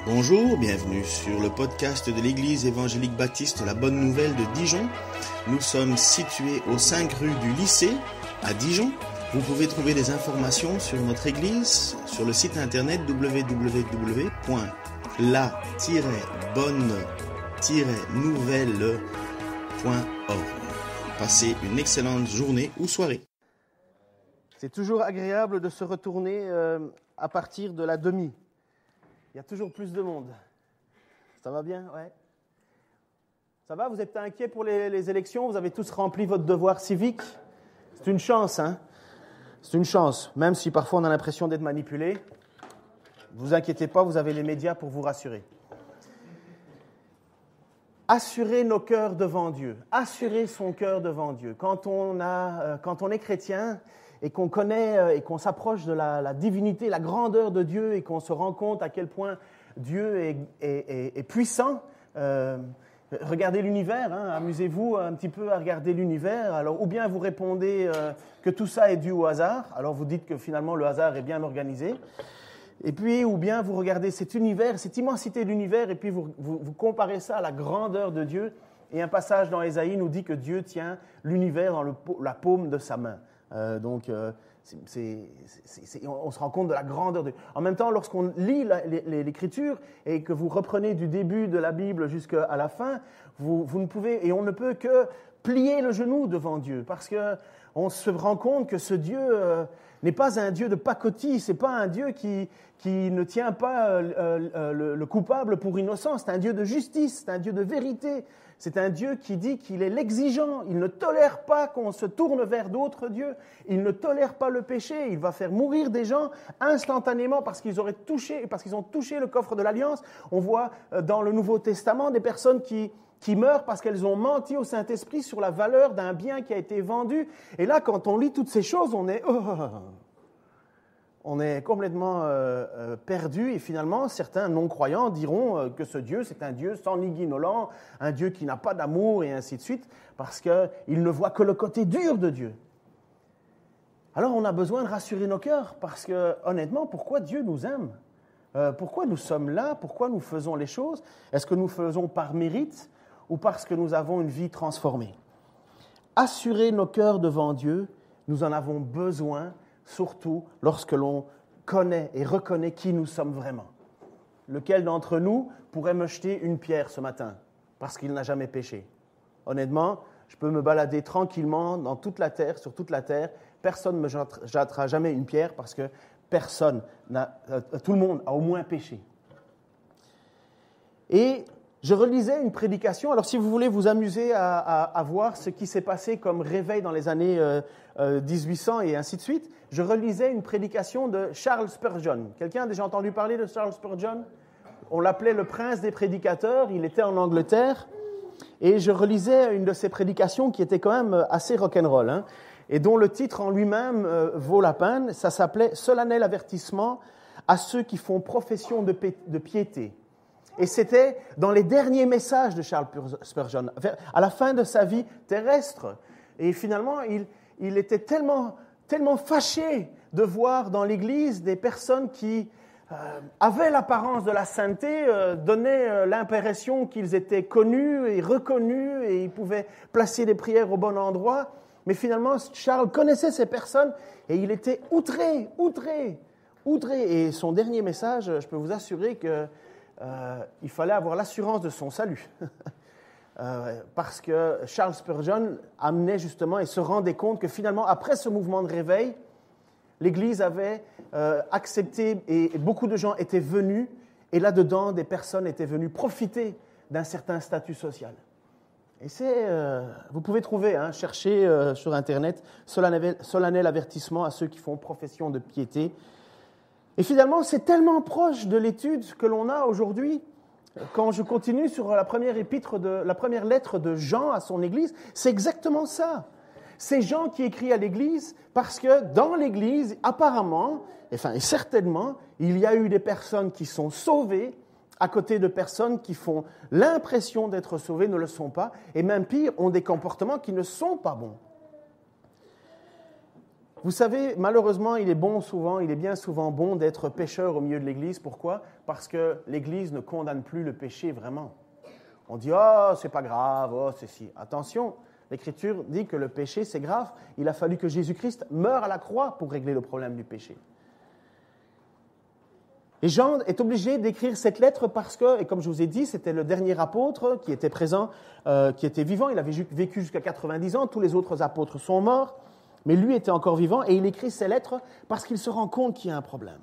Bonjour, bienvenue sur le podcast de l'Église évangélique baptiste La Bonne Nouvelle de Dijon. Nous sommes situés aux 5 rues du lycée à Dijon. Vous pouvez trouver des informations sur notre Église sur le site internet www.la-bonne-nouvelle.org. Passez une excellente journée ou soirée. C'est toujours agréable de se retourner à partir de la demi. Il y a toujours plus de monde. Ça va bien? Ouais. Ça va? Vous êtes inquiets pour les élections? Vous avez tous rempli votre devoir civique? C'est une chance, hein? C'est une chance, même si parfois on a l'impression d'être manipulé. Ne vous inquiétez pas, vous avez les médias pour vous rassurer. Assurer nos cœurs devant Dieu. Assurer son cœur devant Dieu. Quand on est chrétien et qu'on connaît et qu'on s'approche de la divinité, la grandeur de Dieu et qu'on se rend compte à quel point Dieu est puissant, regardez l'univers, hein, amusez-vous un petit peu à regarder l'univers. Alors, ou bien vous répondez que tout ça est dû au hasard, alors vous dites que finalement le hasard est bien organisé. Et puis, ou bien vous regardez cet univers, cette immensité de l'univers, et puis vous comparez ça à la grandeur de Dieu. Et un passage dans Ésaïe nous dit que Dieu tient l'univers dans la paume de sa main. On se rend compte de la grandeur de Dieu. En même temps, lorsqu'on lit l'Écriture et que vous reprenez du début de la Bible jusqu'à la fin, on ne peut que plier le genou devant Dieu, parce qu'on se rend compte que ce Dieu n'est pas un Dieu de pacotille, c'est pas un Dieu qui ne tient pas le coupable pour innocent, c'est un Dieu de justice, c'est un Dieu de vérité, c'est un Dieu qui dit qu'il est l'exigeant, il ne tolère pas qu'on se tourne vers d'autres dieux, il ne tolère pas le péché, il va faire mourir des gens instantanément parce qu'ils ont touché le coffre de l'Alliance. On voit dans le Nouveau Testament des personnes qui meurent parce qu'elles ont menti au Saint-Esprit sur la valeur d'un bien qui a été vendu. Et là, quand on lit toutes ces choses, on est complètement perdu. Et finalement, certains non-croyants diront que ce Dieu, c'est un Dieu sanguinolent, un Dieu qui n'a pas d'amour et ainsi de suite, parce qu'ils ne voient que le côté dur de Dieu. Alors, on a besoin de rassurer nos cœurs, parce que, honnêtement, pourquoi Dieu nous aime? Pourquoi nous sommes là? Pourquoi nous faisons les choses? Est-ce que nous faisons par mérite ou parce que nous avons une vie transformée? Assurer nos cœurs devant Dieu, nous en avons besoin, surtout lorsque l'on connaît et reconnaît qui nous sommes vraiment. Lequel d'entre nous pourrait me jeter une pierre ce matin parce qu'il n'a jamais péché? Honnêtement, je peux me balader tranquillement dans toute la terre, sur toute la terre. Personne ne me jettera jamais une pierre parce que tout le monde a au moins péché. Et je relisais une prédication. Alors, si vous voulez vous amuser à voir ce qui s'est passé comme réveil dans les années 1800 et ainsi de suite, je relisais une prédication de Charles Spurgeon. Quelqu'un a déjà entendu parler de Charles Spurgeon? On l'appelait le prince des prédicateurs. Il était en Angleterre. Et je relisais une de ses prédications qui était quand même assez rock'n'roll, hein, et dont le titre en lui-même vaut la peine. Ça s'appelait « Solennel avertissement à ceux qui font profession de piété ». Et c'était dans les derniers messages de Charles Spurgeon, à la fin de sa vie terrestre. Et finalement, il était tellement fâché de voir dans l'Église des personnes qui avaient l'apparence de la sainteté, donnaient l'impression qu'ils étaient connus et reconnus et ils pouvaient placer des prières au bon endroit. Mais finalement, Charles connaissait ces personnes et il était outré. Et son dernier message, je peux vous assurer que il fallait avoir l'assurance de son salut. Parce que Charles Spurgeon amenait justement et se rendait compte que finalement, après ce mouvement de réveil, l'Église avait accepté et beaucoup de gens étaient venus et là-dedans, des personnes étaient venues profiter d'un certain statut social. Et vous pouvez trouver, chercher sur Internet, solennel avertissement à ceux qui font profession de piété. Et finalement, c'est tellement proche de l'étude que l'on a aujourd'hui. Quand je continue sur la première lettre de Jean à son Église, c'est exactement ça. C'est Jean qui écrit à l'Église parce que dans l'Église, apparemment, et certainement, il y a eu des personnes qui sont sauvées à côté de personnes qui font l'impression d'être sauvées, ne le sont pas, et même pire, ont des comportements qui ne sont pas bons. Vous savez, malheureusement, il est bien souvent bon d'être pécheur au milieu de l'Église. Pourquoi? Parce que l'Église ne condamne plus le péché vraiment. On dit « Oh, c'est pas grave, oh, c'est si ». Attention, l'Écriture dit que le péché, c'est grave. Il a fallu que Jésus-Christ meure à la croix pour régler le problème du péché. Et Jean est obligé d'écrire cette lettre parce que, et comme je vous ai dit, c'était le dernier apôtre qui était présent, qui était vivant. Il avait vécu jusqu'à 90 ans. Tous les autres apôtres sont morts. Mais lui était encore vivant et il écrit ces lettres parce qu'il se rend compte qu'il y a un problème.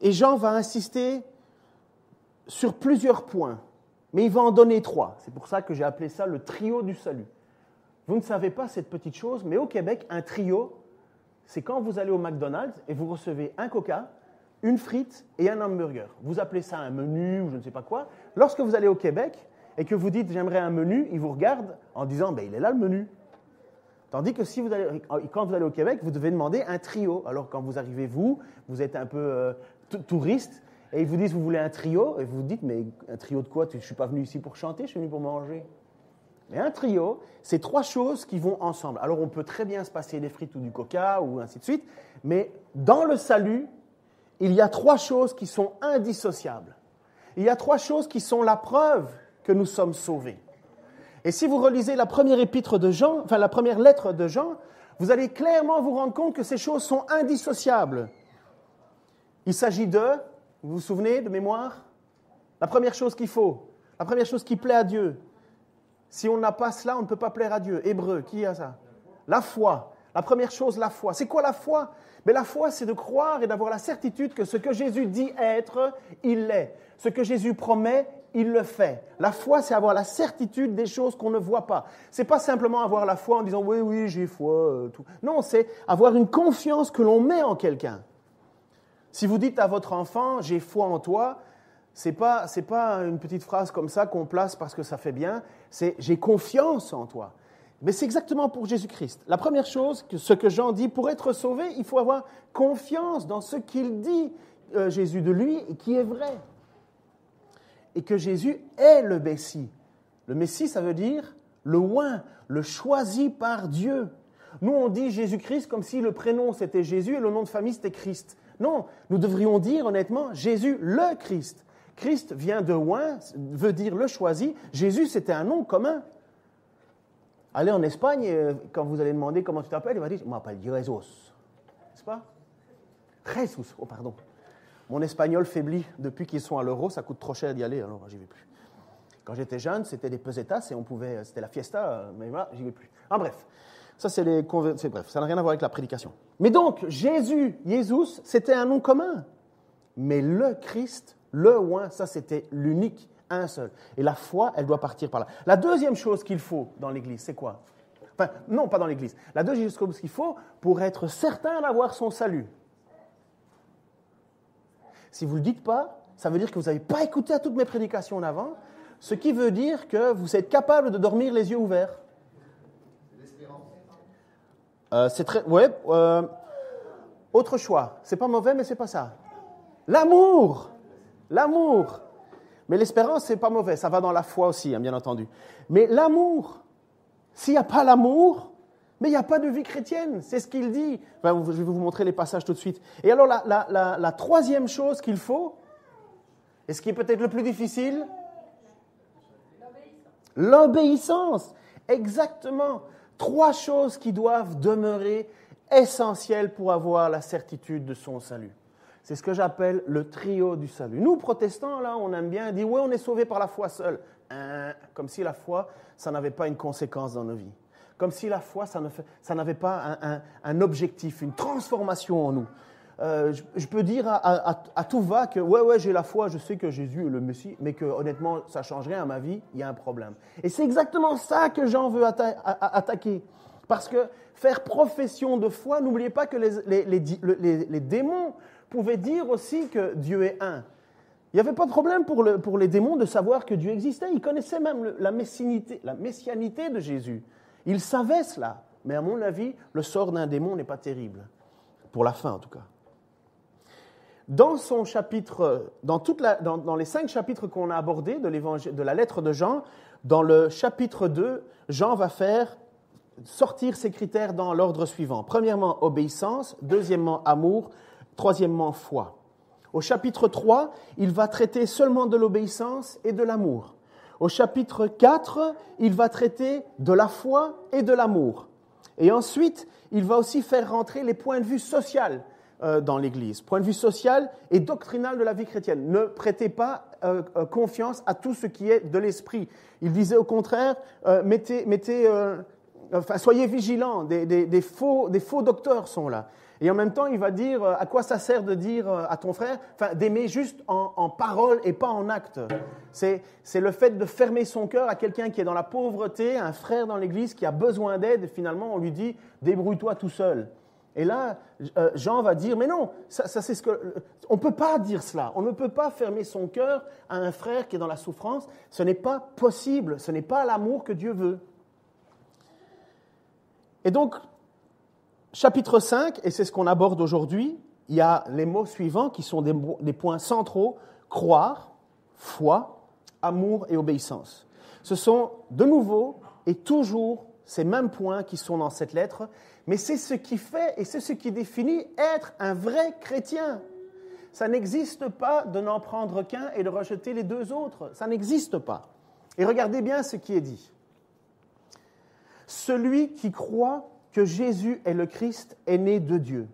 Et Jean va insister sur plusieurs points, mais il va en donner 3. C'est pour ça que j'ai appelé ça le trio du salut. Vous ne savez pas cette petite chose, mais au Québec, un trio, c'est quand vous allez au McDonald's et vous recevez un Coca, une frite et un hamburger. Vous appelez ça un menu ou je ne sais pas quoi. Lorsque vous allez au Québec et que vous dites « j'aimerais un menu », ils vous regardent en disant « il est là le menu ». Tandis que quand vous allez au Québec, vous devez demander un trio. Alors quand vous arrivez, vous êtes un peu touriste et ils vous disent « vous voulez un trio » et vous vous dites « mais un trio de quoi? Je ne suis pas venu ici pour chanter, je suis venu pour manger ». Mais un trio, c'est 3 choses qui vont ensemble. Alors on peut très bien se passer des frites ou du coca ou ainsi de suite, mais dans le salut, il y a 3 choses qui sont indissociables. Il y a 3 choses qui sont la preuve que nous sommes sauvés. Et si vous relisez la première épître de Jean, enfin la première lettre de Jean, vous allez clairement vous rendre compte que ces choses sont indissociables. Il s'agit de, vous vous souvenez de mémoire? La première chose qu'il faut, la première chose qui plaît à Dieu. Si on n'a pas cela, on ne peut pas plaire à Dieu. Hébreu, qui a ça? La foi. La première chose, la foi. C'est quoi la foi? Mais la foi, c'est de croire et d'avoir la certitude que ce que Jésus dit être, il l'est. Ce que Jésus promet, il le fait. La foi, c'est avoir la certitude des choses qu'on ne voit pas. Ce n'est pas simplement avoir la foi en disant « oui, j'ai foi ». Tout. Non, c'est avoir une confiance que l'on met en quelqu'un. Si vous dites à votre enfant « j'ai foi en toi », ce n'est pas une petite phrase comme ça qu'on place parce que ça fait bien, c'est « j'ai confiance en toi ». Mais c'est exactement pour Jésus-Christ. La première chose, ce que Jean dit, pour être sauvé, il faut avoir confiance dans ce qu'il dit, Jésus de lui, et qui est vrai. Et que Jésus est le Messie. Le Messie, ça veut dire le oint, le choisi par Dieu. Nous, on dit Jésus-Christ comme si le prénom c'était Jésus et le nom de famille c'était Christ. Non, nous devrions dire honnêtement Jésus le Christ. Christ vient de oint, veut dire le choisi. Jésus, c'était un nom commun. Allez en Espagne, quand vous allez demander comment tu t'appelles, il va dire « je m'appelle Jesus ». N'est-ce pas? Jesus, oh pardon. Mon espagnol faiblit depuis qu'ils sont à l'euro, ça coûte trop cher d'y aller, alors j'y vais plus. Quand j'étais jeune, c'était des pesetas et c'était la fiesta, mais voilà, j'y vais plus. En bref, ça c'est bref, ça n'a rien à voir avec la prédication. Mais donc, Jesus, c'était un nom commun. Mais le Christ, le oint, ça c'était l'unique, un seul. Et la foi, elle doit partir par là. La deuxième chose qu'il faut dans l'Église, c'est quoi? Enfin, non, pas dans l'Église. La deuxième chose qu'il faut pour être certain d'avoir son salut. Si vous ne le dites pas, ça veut dire que vous n'avez pas écouté à toutes mes prédications en avant, ce qui veut dire que vous êtes capable de dormir les yeux ouverts. C'est très... Ouais. Autre choix. C'est pas mauvais, mais c'est pas ça. L'amour. L'amour. Mais l'espérance, c'est pas mauvais. Ça va dans la foi aussi, hein, bien entendu. Mais l'amour. S'il n'y a pas l'amour, mais il n'y a pas de vie chrétienne. C'est ce qu'il dit. Enfin, je vais vous montrer les passages tout de suite. Et alors, la troisième chose qu'il faut, et ce qui est peut-être le plus difficile, l'obéissance. Exactement. 3 choses qui doivent demeurer essentielles pour avoir la certitude de son salut. C'est ce que j'appelle le trio du salut. Nous, protestants, là, on aime bien dire « oui, on est sauvés par la foi seule ». Comme si la foi, ça n'avait pas une conséquence dans nos vies. Comme si la foi, ça n'avait pas un objectif, une transformation en nous. Je peux dire à tout va que « ouais, j'ai la foi, je sais que Jésus est le Messie, mais que honnêtement, ça ne change rien à ma vie, il y a un problème. » Et c'est exactement ça que Jean veut attaquer. Parce que faire profession de foi, n'oubliez pas que les démons pouvaient dire aussi que Dieu est un. Il n'y avait pas de problème pour les démons de savoir que Dieu existait. Ils connaissaient même la messianité de Jésus. Ils savaient cela. Mais à mon avis, le sort d'un démon n'est pas terrible. Pour la fin, en tout cas. Dans son chapitre, dans les 5 chapitres qu'on a abordés de la lettre de Jean, dans le chapitre 2, Jean va faire sortir ces critères dans l'ordre suivant. Premièrement, obéissance. Deuxièmement, amour. Troisièmement, foi. Au chapitre 3, il va traiter seulement de l'obéissance et de l'amour. Au chapitre 4, il va traiter de la foi et de l'amour. Et ensuite, il va aussi faire rentrer les points de vue sociaux dans l'Église. Point de vue social et doctrinal de la vie chrétienne. Ne prêtez pas confiance à tout ce qui est de l'esprit. Il disait au contraire, soyez vigilants, des faux docteurs sont là. Et en même temps, il va dire, à quoi ça sert de dire à ton frère, d'aimer juste en parole et pas en acte. C'est le fait de fermer son cœur à quelqu'un qui est dans la pauvreté, un frère dans l'Église qui a besoin d'aide, et finalement on lui dit, débrouille-toi tout seul. Et là, Jean va dire, mais non, ça c'est on ne peut pas dire cela. On ne peut pas fermer son cœur à un frère qui est dans la souffrance. Ce n'est pas possible, ce n'est pas l'amour que Dieu veut. Et donc, chapitre 5, et c'est ce qu'on aborde aujourd'hui, il y a les mots suivants qui sont des points centraux, croire, foi, amour et obéissance. Ce sont de nouveau et toujours ces mêmes points qui sont dans cette lettre, mais c'est ce qui fait et c'est ce qui définit être un vrai chrétien. Ça n'existe pas de n'en prendre qu'un et de rejeter les deux autres. Ça n'existe pas. Et regardez bien ce qui est dit. Celui qui croit que Jésus est le Christ est né de Dieu.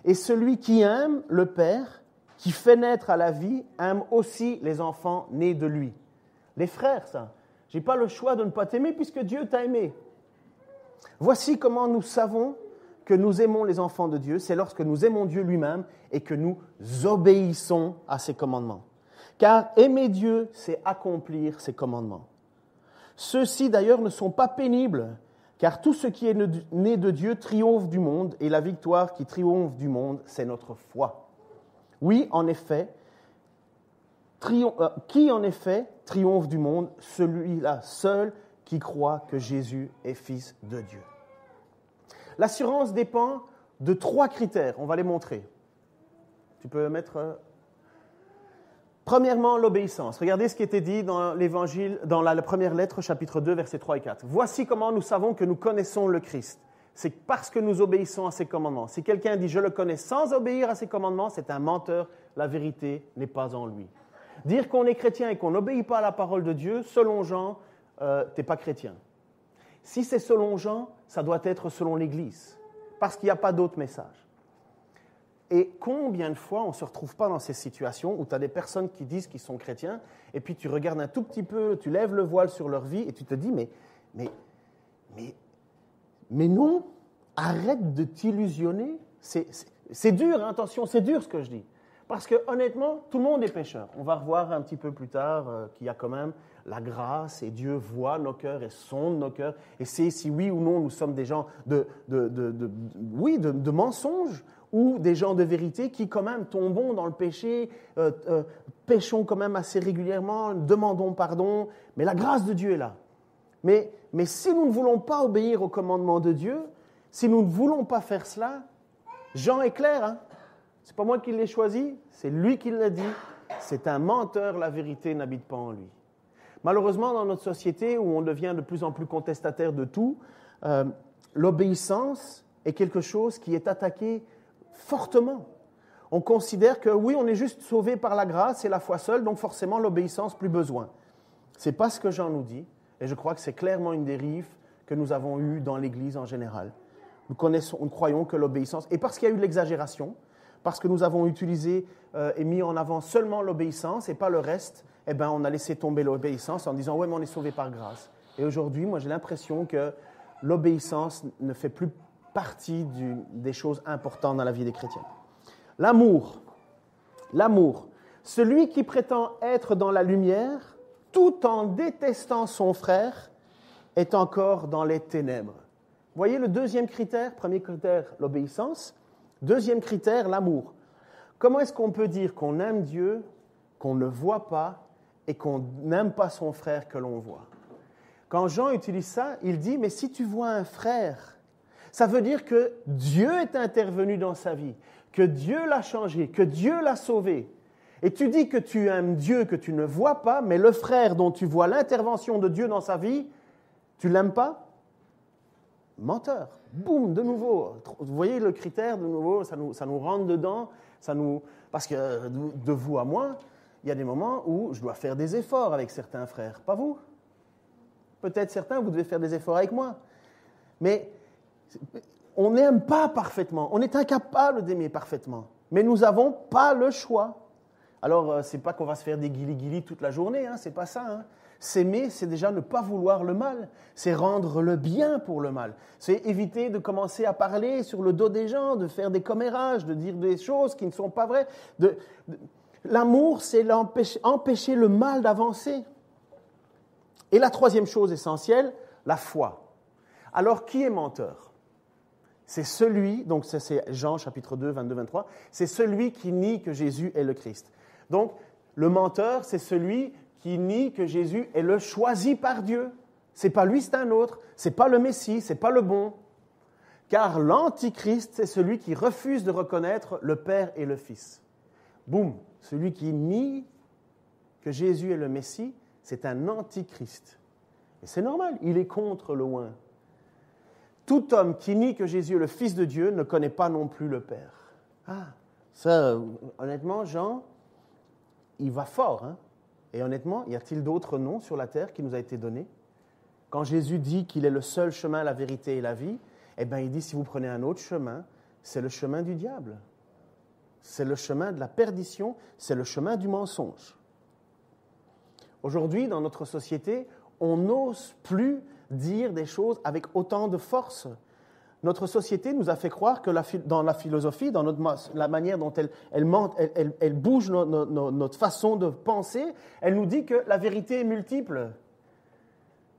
Et celui qui aime le Père, qui fait naître à la vie, aime aussi les enfants nés de lui. Les frères, ça. Je n'ai pas le choix de ne pas t'aimer puisque Dieu t'a aimé. Voici comment nous savons que nous aimons les enfants de Dieu. C'est lorsque nous aimons Dieu lui-même et que nous obéissons à ses commandements. Car aimer Dieu, c'est accomplir ses commandements. Ceux-ci d'ailleurs ne sont pas pénibles, car tout ce qui est né de Dieu triomphe du monde, et la victoire qui triomphe du monde, c'est notre foi. Oui, en effet, qui en effet triomphe du monde? Celui-là seul qui croit que Jésus est Fils de Dieu. L'assurance dépend de 3 critères, on va les montrer. Tu peux mettre... Premièrement, l'obéissance. Regardez ce qui était dit dans l'Évangile, dans la première lettre, chapitre 2, versets 3 et 4. Voici comment nous savons que nous connaissons le Christ. C'est parce que nous obéissons à ses commandements. Si quelqu'un dit « je le connais » sans obéir à ses commandements, c'est un menteur. La vérité n'est pas en lui. Dire qu'on est chrétien et qu'on n'obéit pas à la parole de Dieu, selon Jean, tu n'es pas chrétien. Si c'est selon Jean, ça doit être selon l'Église, parce qu'il n'y a pas d'autre message. Et combien de fois on ne se retrouve pas dans ces situations où tu as des personnes qui disent qu'ils sont chrétiens, et puis tu regardes un tout petit peu, tu lèves le voile sur leur vie, et tu te dis, mais non, arrête de t'illusionner. C'est dur, hein, attention, c'est dur ce que je dis. Parce que honnêtement, tout le monde est pécheur. On va revoir un petit peu plus tard qu'il y a quand même la grâce et Dieu voit nos cœurs et sonde nos cœurs et sait si oui ou non nous sommes des gens de mensonges ou des gens de vérité qui quand même tombons dans le péché, péchons quand même assez régulièrement, demandons pardon, mais la grâce de Dieu est là. Mais si nous ne voulons pas obéir au commandement de Dieu, si nous ne voulons pas faire cela, Jean est clair, hein? C'est pas moi qui l'ai choisi, c'est lui qui l'a dit. C'est un menteur, la vérité n'habite pas en lui. Malheureusement, dans notre société où on devient de plus en plus contestataire de tout, l'obéissance est quelque chose qui est attaqué fortement. On considère que oui, on est juste sauvé par la grâce et la foi seule, donc forcément l'obéissance, plus besoin. Ce n'est pas ce que Jean nous dit, et je crois que c'est clairement une dérive que nous avons eue dans l'Église en général. Nous croyons que l'obéissance, et parce qu'il y a eu de l'exagération, parce que nous avons utilisé et mis en avant seulement l'obéissance et pas le reste, eh ben, on a laissé tomber l'obéissance en disant « ouais, mais on est sauvé par grâce ». Et aujourd'hui, moi, j'ai l'impression que l'obéissance ne fait plus partie des choses importantes dans la vie des chrétiens. L'amour. L'amour. Celui qui prétend être dans la lumière, tout en détestant son frère, est encore dans les ténèbres. Vous voyez le deuxième critère? Premier critère, l'obéissance. Deuxième critère, l'amour. Comment est-ce qu'on peut dire qu'on aime Dieu, qu'on ne voit pas et qu'on n'aime pas son frère que l'on voit? Quand Jean utilise ça, il dit, mais si tu vois un frère, ça veut dire que Dieu est intervenu dans sa vie, que Dieu l'a changé, que Dieu l'a sauvé. Et tu dis que tu aimes Dieu, que tu ne vois pas, mais le frère dont tu vois l'intervention de Dieu dans sa vie, tu ne l'aimes pas? menteur. Boum, de nouveau. Vous voyez le critère, de nouveau, ça nous rentre dedans. Parce que de vous à moi, il y a des moments où je dois faire des efforts avec certains frères. Pas vous? Peut-être certains, vous devez faire des efforts avec moi. Mais on n'aime pas parfaitement. On est incapable d'aimer parfaitement. Mais nous n'avons pas le choix. Alors, ce n'est pas qu'on va se faire des guilis-guilis toute la journée, hein, ce n'est pas ça. Hein. S'aimer, c'est déjà ne pas vouloir le mal. C'est rendre le bien pour le mal. C'est éviter de commencer à parler sur le dos des gens, de faire des commérages, de dire des choses qui ne sont pas vraies. L'amour, c'est empêcher le mal d'avancer. Et la troisième chose essentielle, la foi. Alors, qui est menteur? C'est celui, donc c'est Jean chapitre 2, 22, 23, c'est celui qui nie que Jésus est le Christ. Donc, le menteur, c'est celui qui nie que Jésus est le choisi par Dieu. Ce n'est pas lui, c'est un autre. Ce n'est pas le Messie, ce n'est pas le bon. Car l'antichrist, c'est celui qui refuse de reconnaître le Père et le Fils. Boum, celui qui nie que Jésus est le Messie, c'est un antichrist. Et c'est normal, il est contre le oint. Tout homme qui nie que Jésus est le Fils de Dieu ne connaît pas non plus le Père. Ah, ça, honnêtement, Jean, il va fort. Hein? Et honnêtement, y a-t-il d'autres noms sur la terre qui nous a été donné? Quand Jésus dit qu'il est le seul chemin, la vérité et la vie, eh bien, il dit, si vous prenez un autre chemin, c'est le chemin du diable. C'est le chemin de la perdition, c'est le chemin du mensonge. Aujourd'hui, dans notre société, on n'ose plus dire des choses avec autant de force. Notre société nous a fait croire que dans la philosophie, dans la manière dont elle bouge notre façon de penser, elle nous dit que la vérité est multiple.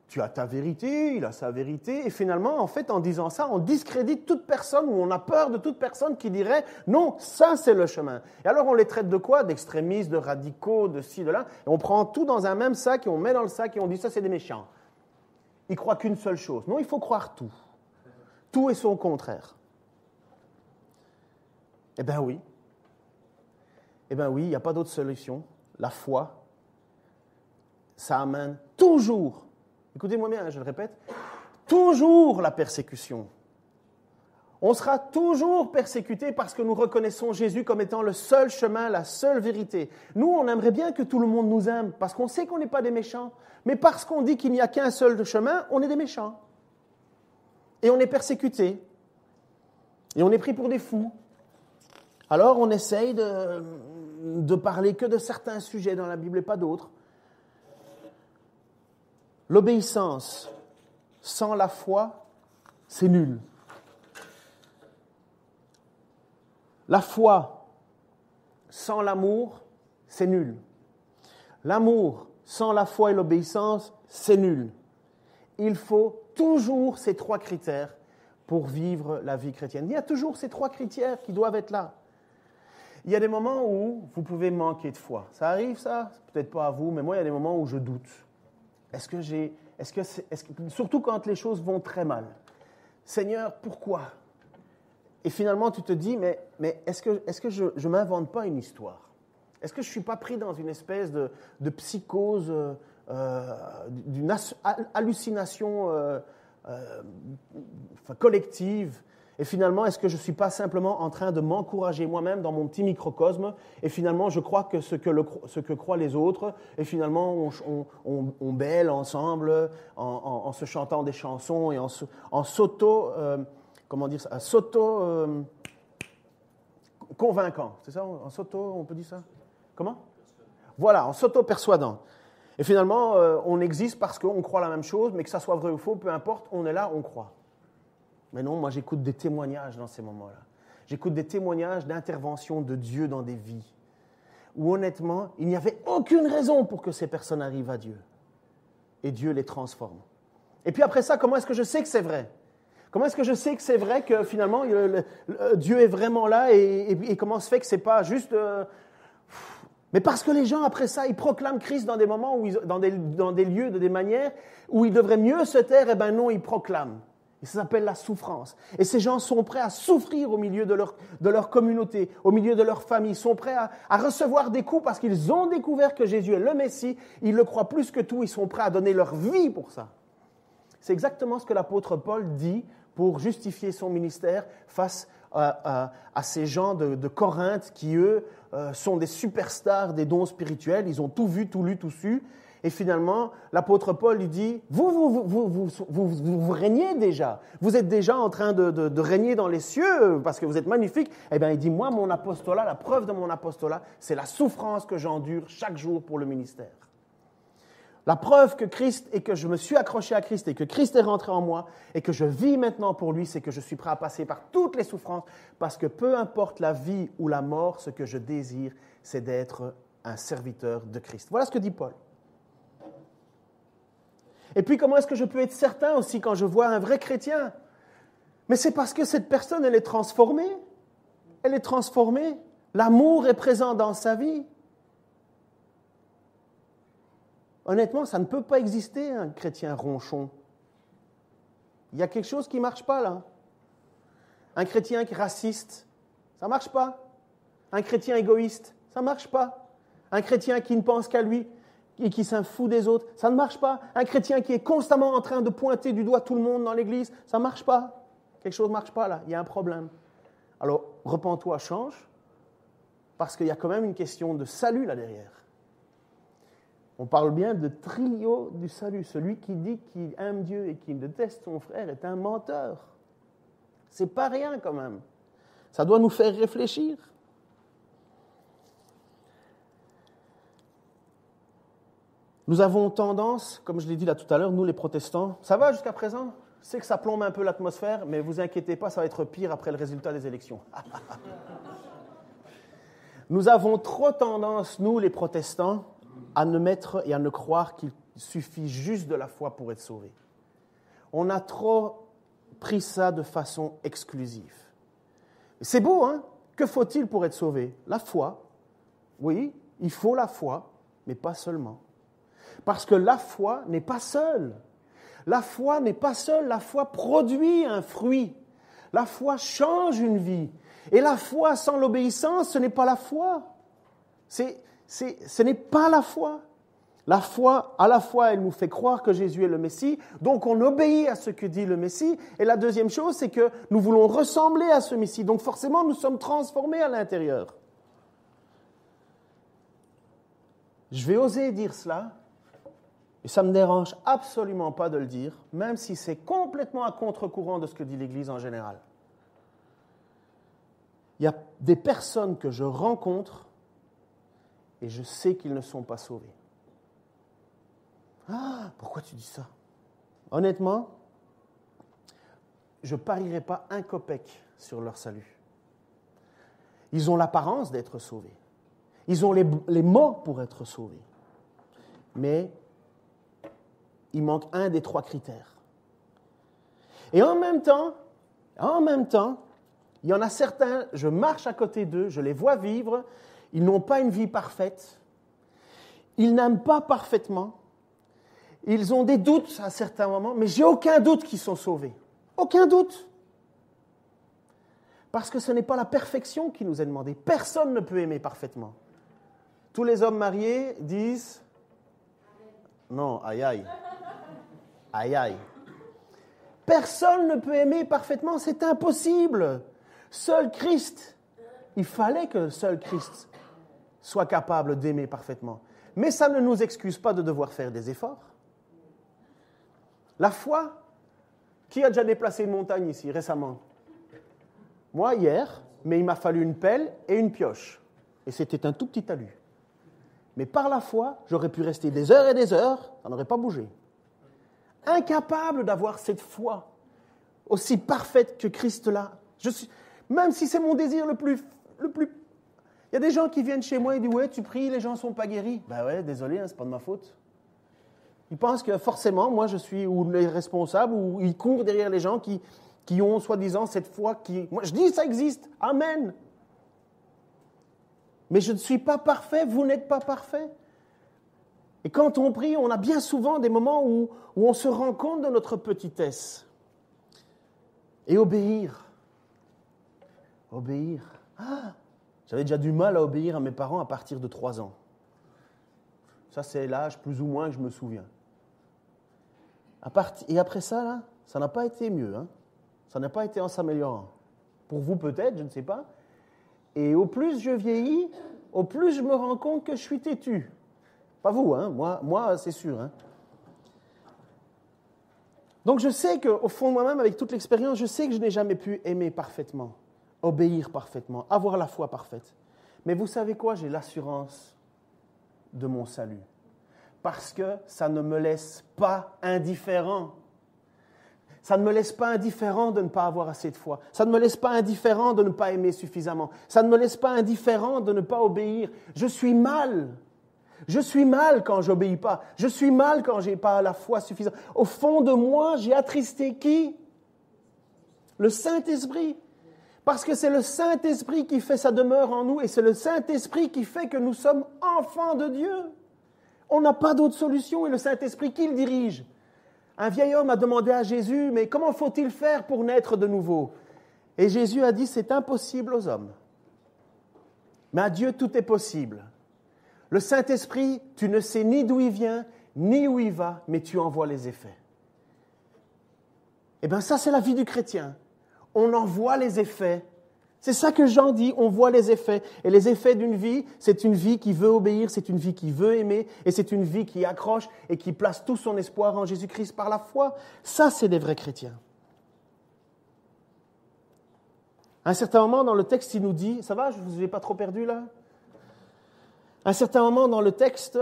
Tu as ta vérité, il a sa vérité, et finalement, en fait, en disant ça, on discrédite toute personne, ou on a peur de toute personne qui dirait « Non, ça c'est le chemin ». Et alors on les traite de quoi? D'extrémistes, de radicaux, de ci, de là, et on prend tout dans un même sac, et on met dans le sac, et on dit « Ça c'est des méchants ». Ils croient qu'une seule chose. Non, il faut croire tout. Tout est son contraire. Eh bien oui. Eh bien oui, il n'y a pas d'autre solution. La foi, ça amène toujours, écoutez-moi bien, je le répète, toujours la persécution. On sera toujours persécuté parce que nous reconnaissons Jésus comme étant le seul chemin, la seule vérité. Nous, on aimerait bien que tout le monde nous aime parce qu'on sait qu'on n'est pas des méchants. Mais parce qu'on dit qu'il n'y a qu'un seul chemin, on est des méchants. Et on est persécuté. Et on est pris pour des fous. Alors on essaye de parler que de certains sujets dans la Bible et pas d'autres. L'obéissance sans la foi, c'est nul. La foi sans l'amour, c'est nul. L'amour sans la foi et l'obéissance, c'est nul. Il faut toujours ces trois critères pour vivre la vie chrétienne. Il y a toujours ces trois critères qui doivent être là. Il y a des moments où vous pouvez manquer de foi. Ça arrive, ça? Peut-être pas à vous, mais moi, il y a des moments où je doute. Surtout quand les choses vont très mal. Seigneur, pourquoi? Et finalement, tu te dis, mais est-ce que je ne m'invente pas une histoire? Est-ce que je ne suis pas pris dans une espèce de psychose, d'une hallucination collective? Et finalement, est-ce que je ne suis pas simplement en train de m'encourager moi-même dans mon petit microcosme? Et finalement, je crois que ce que croient les autres, et finalement, on bêle ensemble en se chantant des chansons et en s'auto... convaincant, c'est ça? On peut dire ça? Comment? Voilà, en s'auto-persuadant. Et finalement, on existe parce qu'on croit la même chose, mais que ça soit vrai ou faux, peu importe, on est là, on croit. Mais non, moi j'écoute des témoignages dans ces moments-là. J'écoute des témoignages d'intervention de Dieu dans des vies, où honnêtement, il n'y avait aucune raison pour que ces personnes arrivent à Dieu. Et Dieu les transforme. Et puis après ça, comment est-ce que je sais que c'est vrai? Comment est-ce que je sais que c'est vrai que finalement Dieu est vraiment là et comment se fait que c'est pas juste... Mais parce que les gens après ça, ils proclament Christ dans des moments, dans des lieux, de des manières où ils devraient mieux se taire, et ben non, ils proclament. Et ça s'appelle la souffrance. Et ces gens sont prêts à souffrir au milieu de leur communauté, au milieu de leur famille. Ils sont prêts à recevoir des coups parce qu'ils ont découvert que Jésus est le Messie. Ils le croient plus que tout. Ils sont prêts à donner leur vie pour ça. C'est exactement ce que l'apôtre Paul dit pour justifier son ministère face à ces gens de Corinthe qui, eux, sont des superstars des dons spirituels. Ils ont tout vu, tout lu, tout su. Et finalement, l'apôtre Paul lui dit, vous régnez déjà. Vous êtes déjà en train de régner dans les cieux parce que vous êtes magnifiques. Eh bien, il dit, moi, mon apostolat, la preuve de mon apostolat, c'est la souffrance que j'endure chaque jour pour le ministère. La preuve que Christ et que je me suis accroché à Christ et que Christ est rentré en moi et que je vis maintenant pour lui, c'est que je suis prêt à passer par toutes les souffrances parce que peu importe la vie ou la mort, ce que je désire, c'est d'être un serviteur de Christ. Voilà ce que dit Paul. Et puis, comment est-ce que je peux être certain aussi quand je vois un vrai chrétien? Mais c'est parce que cette personne, elle est transformée. Elle est transformée. L'amour est présent dans sa vie. Honnêtement, ça ne peut pas exister, un chrétien ronchon. Il y a quelque chose qui ne marche pas, là. Un chrétien qui est raciste, ça ne marche pas. Un chrétien égoïste, ça ne marche pas. Un chrétien qui ne pense qu'à lui et qui s'en fout des autres, ça ne marche pas. Un chrétien qui est constamment en train de pointer du doigt tout le monde dans l'église, ça ne marche pas. Quelque chose ne marche pas, là. Il y a un problème. Alors, repens-toi, change, parce qu'il y a quand même une question de salut là derrière. On parle bien de trio du salut. Celui qui dit qu'il aime Dieu et qu'il déteste son frère est un menteur. C'est pas rien quand même. Ça doit nous faire réfléchir. Nous avons tendance, comme je l'ai dit là tout à l'heure, nous les protestants, ça va jusqu'à présent? Je sais que ça plombe un peu l'atmosphère, mais vous inquiétez pas, ça va être pire après le résultat des élections. Nous avons trop tendance, nous les protestants, à ne mettre et à ne croire qu'il suffit juste de la foi pour être sauvé. On a trop pris ça de façon exclusive. C'est beau, hein? Que faut-il pour être sauvé? La foi. Oui, il faut la foi, mais pas seulement. Parce que la foi n'est pas seule. La foi n'est pas seule. La foi produit un fruit. La foi change une vie. Et la foi sans l'obéissance, ce n'est pas la foi. Ce n'est pas la foi. La foi, à la fois, elle nous fait croire que Jésus est le Messie, donc on obéit à ce que dit le Messie. Et la deuxième chose, c'est que nous voulons ressembler à ce Messie. Donc forcément, nous sommes transformés à l'intérieur. Je vais oser dire cela, et ça ne me dérange absolument pas de le dire, même si c'est complètement à contre-courant de ce que dit l'Église en général. Il y a des personnes que je rencontre et je sais qu'ils ne sont pas sauvés. Ah, pourquoi tu dis ça? Honnêtement, je ne parierais pas un copec sur leur salut. Ils ont l'apparence d'être sauvés. Ils ont les mots pour être sauvés. Mais il manque un des 3 critères. Et en même temps, il y en a certains, je marche à côté d'eux, je les vois vivre, ils n'ont pas une vie parfaite, ils n'aiment pas parfaitement, ils ont des doutes à certains moments, mais j'ai aucun doute qu'ils sont sauvés. Aucun doute. Parce que ce n'est pas la perfection qui nous est demandée. Personne ne peut aimer parfaitement. Tous les hommes mariés disent « Non, aïe aïe. Aïe aïe. » Personne ne peut aimer parfaitement, c'est impossible. Seul Christ, il fallait que seul Christ soit capable d'aimer parfaitement. Mais ça ne nous excuse pas de devoir faire des efforts. La foi, qui a déjà déplacé une montagne ici récemment? Moi, hier, mais il m'a fallu une pelle et une pioche. Et c'était un tout petit talus. Mais par la foi, j'aurais pu rester des heures et des heures, ça n'aurait pas bougé. Incapable d'avoir cette foi aussi parfaite que Christ l'a. Même si c'est mon désir le plus... Il y a des gens qui viennent chez moi et disent « Ouais, tu pries, les gens ne sont pas guéris. » Ben ouais, désolé, hein, c'est pas de ma faute. Ils pensent que forcément, moi, je suis ou les responsables, ou ils courent derrière les gens qui ont, soi-disant, cette foi qui... Moi, je dis, ça existe. Amen. Mais je ne suis pas parfait, vous n'êtes pas parfait. Et quand on prie, on a bien souvent des moments où on se rend compte de notre petitesse. Et obéir. Obéir. Ah, j'avais déjà du mal à obéir à mes parents à partir de 3 ans. Ça, c'est l'âge plus ou moins que je me souviens. Et après ça, là, ça n'a pas été mieux. Hein. Ça n'a pas été en s'améliorant. Pour vous peut-être, je ne sais pas. Et au plus je vieillis, au plus je me rends compte que je suis têtu. Pas vous, hein? Moi c'est sûr. Hein? Donc je sais qu'au fond de moi-même, avec toute l'expérience, je sais que je n'ai jamais pu aimer parfaitement, obéir parfaitement, avoir la foi parfaite. Mais vous savez quoi? J'ai l'assurance de mon salut. Parce que ça ne me laisse pas indifférent. Ça ne me laisse pas indifférent de ne pas avoir assez de foi. Ça ne me laisse pas indifférent de ne pas aimer suffisamment. Ça ne me laisse pas indifférent de ne pas obéir. Je suis mal. Je suis mal quand je n'obéis pas. Je suis mal quand je n'ai pas la foi suffisante. Au fond de moi, j'ai attristé qui? Le Saint-Esprit. Parce que c'est le Saint-Esprit qui fait sa demeure en nous et c'est le Saint-Esprit qui fait que nous sommes enfants de Dieu. On n'a pas d'autre solution et le Saint-Esprit, qui le dirige? Un vieil homme a demandé à Jésus, mais comment faut-il faire pour naître de nouveau? Et Jésus a dit, c'est impossible aux hommes. Mais à Dieu, tout est possible. Le Saint-Esprit, tu ne sais ni d'où il vient, ni où il va, mais tu en vois les effets. Eh bien, ça, c'est la vie du chrétien. On en voit les effets. C'est ça que Jean dit, on voit les effets. Et les effets d'une vie, c'est une vie qui veut obéir, c'est une vie qui veut aimer, et c'est une vie qui accroche et qui place tout son espoir en Jésus-Christ par la foi. Ça, c'est des vrais chrétiens. À un certain moment dans le texte, il nous dit, ça va, je ne vous ai pas trop perdu là? À un certain moment dans le texte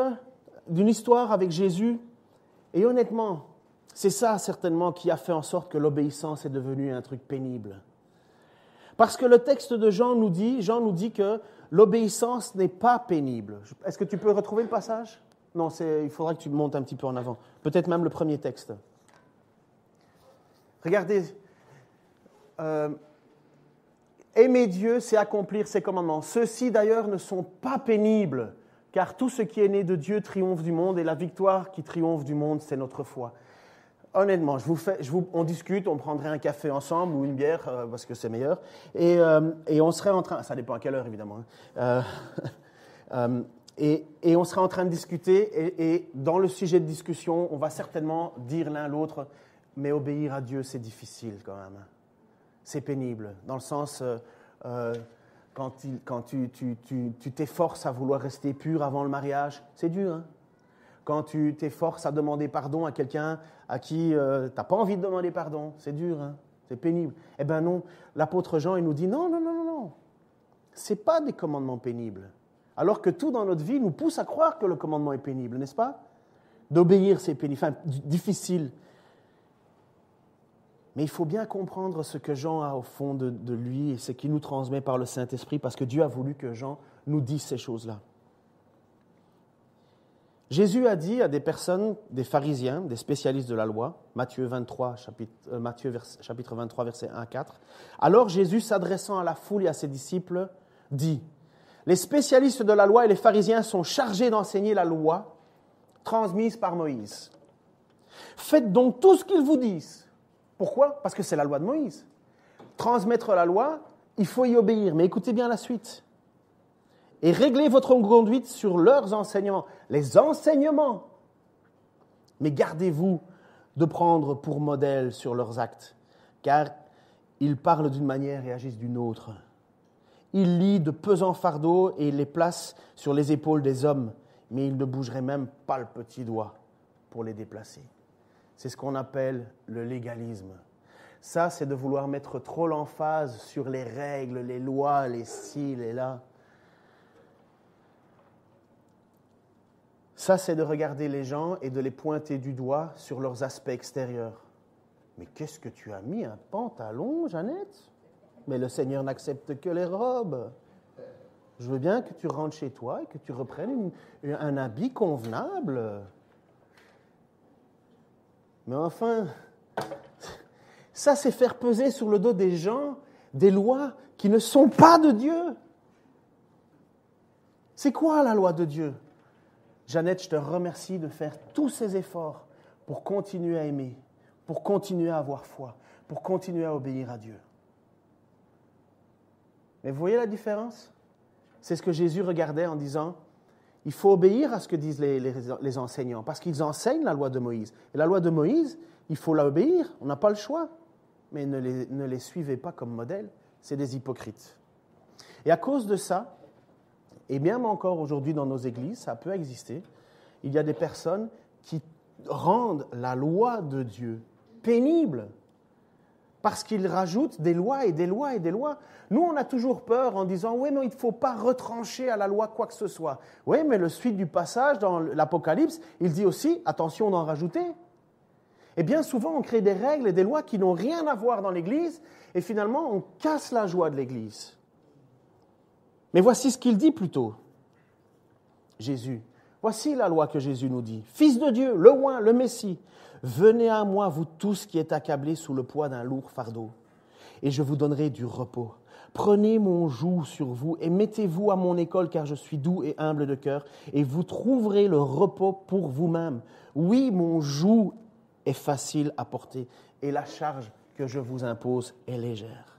d'une histoire avec Jésus, et honnêtement, c'est ça certainement qui a fait en sorte que l'obéissance est devenue un truc pénible. Parce que le texte de Jean nous dit que l'obéissance n'est pas pénible. Est-ce que tu peux retrouver le passage? Non, il faudra que tu montes un petit peu en avant. Peut-être même le premier texte. Regardez. Aimer Dieu, c'est accomplir ses commandements. Ceux-ci d'ailleurs ne sont pas pénibles, car tout ce qui est né de Dieu triomphe du monde, et la victoire qui triomphe du monde, c'est notre foi. Honnêtement, on discute, on prendrait un café ensemble ou une bière, parce que c'est meilleur, et on serait en train, ça dépend à quelle heure évidemment, et on serait en train de discuter, et dans le sujet de discussion, on va certainement dire l'un l'autre, mais obéir à Dieu, c'est difficile quand même. C'est pénible, dans le sens, quand tu t'efforces à vouloir rester pur avant le mariage, c'est dur, hein? Quand tu t'efforces à demander pardon à quelqu'un à qui tu n'as pas envie de demander pardon, c'est dur, hein? C'est pénible. Eh bien non, l'apôtre Jean, il nous dit non. Ce n'est pas des commandements pénibles. Alors que tout dans notre vie nous pousse à croire que le commandement est pénible, n'est-ce pas? D'obéir, c'est pénible, enfin difficile. Mais il faut bien comprendre ce que Jean a au fond de lui et ce qu'il nous transmet par le Saint-Esprit, parce que Dieu a voulu que Jean nous dise ces choses-là. Jésus a dit à des personnes, des pharisiens, des spécialistes de la loi, Matthieu chapitre 23, versets 1 à 4. Alors Jésus, s'adressant à la foule et à ses disciples, dit, « Les spécialistes de la loi et les pharisiens sont chargés d'enseigner la loi transmise par Moïse. Faites donc tout ce qu'ils vous disent. » Pourquoi? Parce que c'est la loi de Moïse. Transmettre la loi, il faut y obéir. Mais écoutez bien la suite. Et réglez votre conduite sur leurs enseignements. Les enseignements. Mais gardez-vous de prendre pour modèle sur leurs actes, car ils parlent d'une manière et agissent d'une autre. Ils lient de pesants fardeaux et les placent sur les épaules des hommes, mais ils ne bougeraient même pas le petit doigt pour les déplacer. C'est ce qu'on appelle le légalisme. Ça, c'est de vouloir mettre trop l'emphase sur les règles, les lois, les ci, les là. Ça, c'est de regarder les gens et de les pointer du doigt sur leurs aspects extérieurs. Mais qu'est-ce que tu as mis, un pantalon, Jeannette? Mais le Seigneur n'accepte que les robes. Je veux bien que tu rentres chez toi et que tu reprennes un habit convenable. Mais enfin, ça, c'est faire peser sur le dos des gens des lois qui ne sont pas de Dieu. C'est quoi la loi de Dieu? Jeannette, je te remercie de faire tous ces efforts pour continuer à aimer, pour continuer à avoir foi, pour continuer à obéir à Dieu. Mais vous voyez la différence? C'est ce que Jésus regardait en disant, il faut obéir à ce que disent les enseignants, parce qu'ils enseignent la loi de Moïse. Et la loi de Moïse, il faut l'obéir, on n'a pas le choix. mais ne les suivez pas comme modèle. C'est des hypocrites. Et à cause de ça, et même encore aujourd'hui dans nos églises, ça peut exister, il y a des personnes qui rendent la loi de Dieu pénible parce qu'ils rajoutent des lois et des lois et des lois. Nous, on a toujours peur en disant « Oui, mais il ne faut pas retrancher à la loi quoi que ce soit. » Oui, mais le suite du passage dans l'Apocalypse, il dit aussi « Attention d'en rajouter. » Et bien souvent, on crée des règles et des lois qui n'ont rien à voir dans l'Église et finalement, on casse la joie de l'Église. Mais voici ce qu'il dit plutôt, Jésus. Voici la loi que Jésus nous dit. « Fils de Dieu, le Oint, le Messie, venez à moi, vous tous qui êtes accablés sous le poids d'un lourd fardeau, et je vous donnerai du repos. Prenez mon joug sur vous et mettez-vous à mon école, car je suis doux et humble de cœur, et vous trouverez le repos pour vous-même. Oui, mon joug est facile à porter, et la charge que je vous impose est légère. »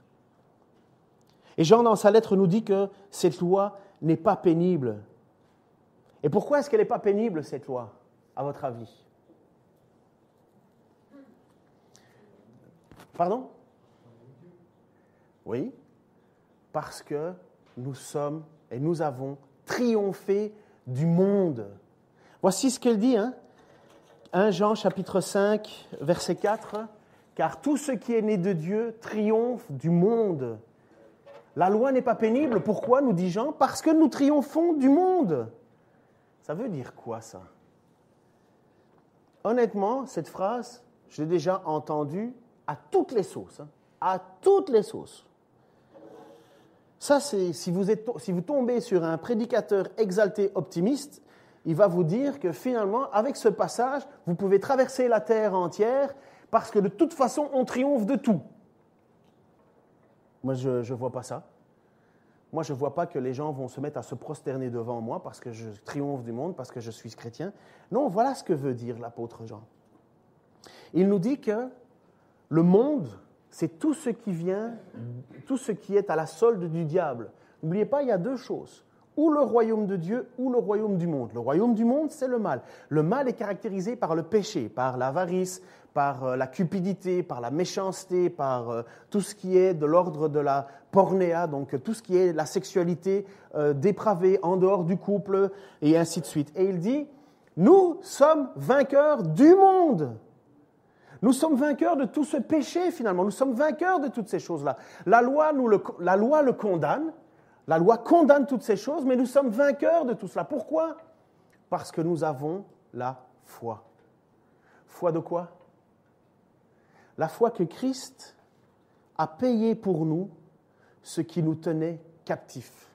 Et Jean, dans sa lettre, nous dit que cette loi n'est pas pénible. Et pourquoi est-ce qu'elle n'est pas pénible, cette loi, à votre avis? Pardon? Oui, parce que nous sommes et nous avons triomphé du monde. Voici ce qu'elle dit, 1 Jean chapitre 5, verset 4. « Car tout ce qui est né de Dieu triomphe du monde. » La loi n'est pas pénible. Pourquoi, nous dit Jean? Parce que nous triomphons du monde. Ça veut dire quoi, ça? Honnêtement, cette phrase, je l'ai déjà entendue à toutes les sauces. À toutes les sauces. Ça, c'est si vous tombez sur un prédicateur exalté optimiste, il va vous dire que finalement, avec ce passage, vous pouvez traverser la terre entière parce que de toute façon, on triomphe de tout. Moi, je ne vois pas ça. Moi, je ne vois pas que les gens vont se mettre à se prosterner devant moi parce que je triomphe du monde, parce que je suis chrétien. Non, voilà ce que veut dire l'apôtre Jean. Il nous dit que le monde, c'est tout ce qui vient, tout ce qui est à la solde du diable. N'oubliez pas, il y a deux choses. Ou le royaume de Dieu, ou le royaume du monde. Le royaume du monde, c'est le mal. Le mal est caractérisé par le péché, par l'avarice, par la cupidité, par la méchanceté, par tout ce qui est de l'ordre de la pornéa, donc tout ce qui est la sexualité dépravée en dehors du couple, et ainsi de suite. Et il dit, nous sommes vainqueurs du monde. Nous sommes vainqueurs de tout ce péché, finalement. Nous sommes vainqueurs de toutes ces choses-là. La loi le condamne. La loi condamne toutes ces choses, mais nous sommes vainqueurs de tout cela. Pourquoi? Parce que nous avons la foi. Foi de quoi? La foi que Christ a payé pour nous ce qui nous tenait captifs.